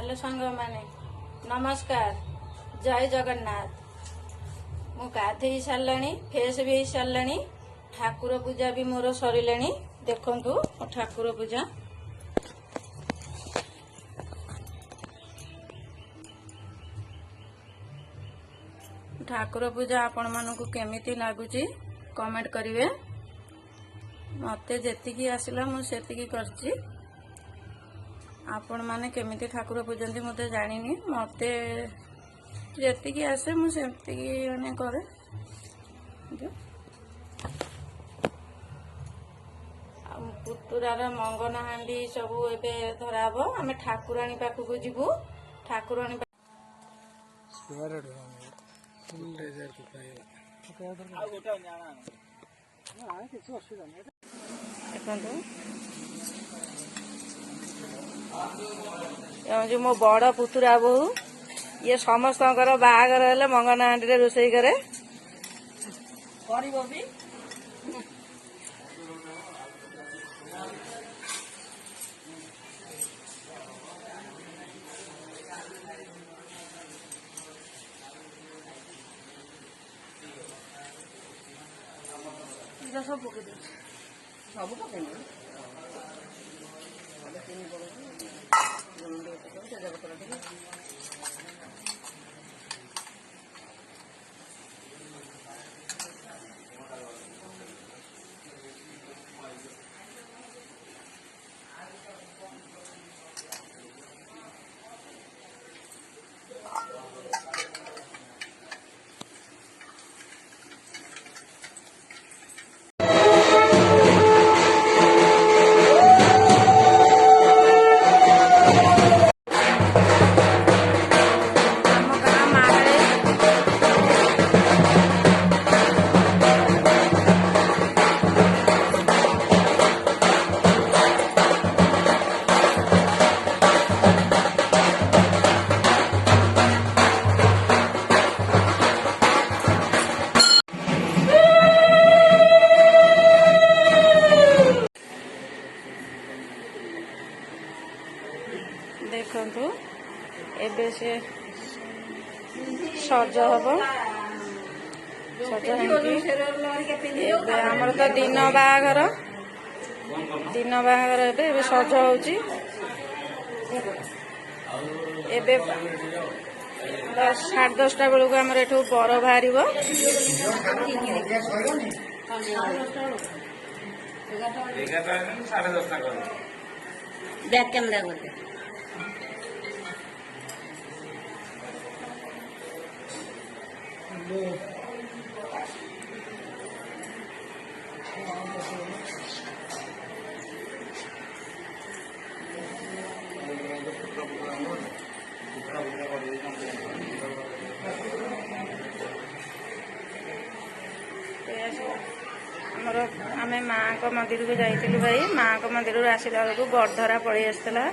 Hello सांग माने नमस्कार जय जगन्नाथ। मु गाधे सारे फेस भी सारे ठाकुर पूजा भी मोर सरिले। देखंतु ठाकुर पूजा ठाकुर पूजा आपण मानकु केमिति लागुची कमेंट करिवे। मते जेतिकी आसिला मु सेतिकी करची। आपण माने केमिति ठाकुर पूजंती मते जानिनी, मते जेतिकी आसे मु सेतिकी माने करे। पुतुरार मंगन हांडी सब एबे धराब। आमे ठाकुराणी पाखकु जिबु। ठाकुराणी जो मो बड़ पुतुरा बहु ये समस्त बाहागर हेले मंगन हांडी रोषेई करे। सब पकड़ सब पकड़ देखु एबे से सज हम सज आमर तो दिन बाहागर एबे सज होची। एबे 10:30 बेलू आमर एठू बर बाहर बैक कैमरा करते आम माँ को मंदिर को जाइलु भाई। माँ को मंदिर आसला बेलू गड़धरा पड़े आसला।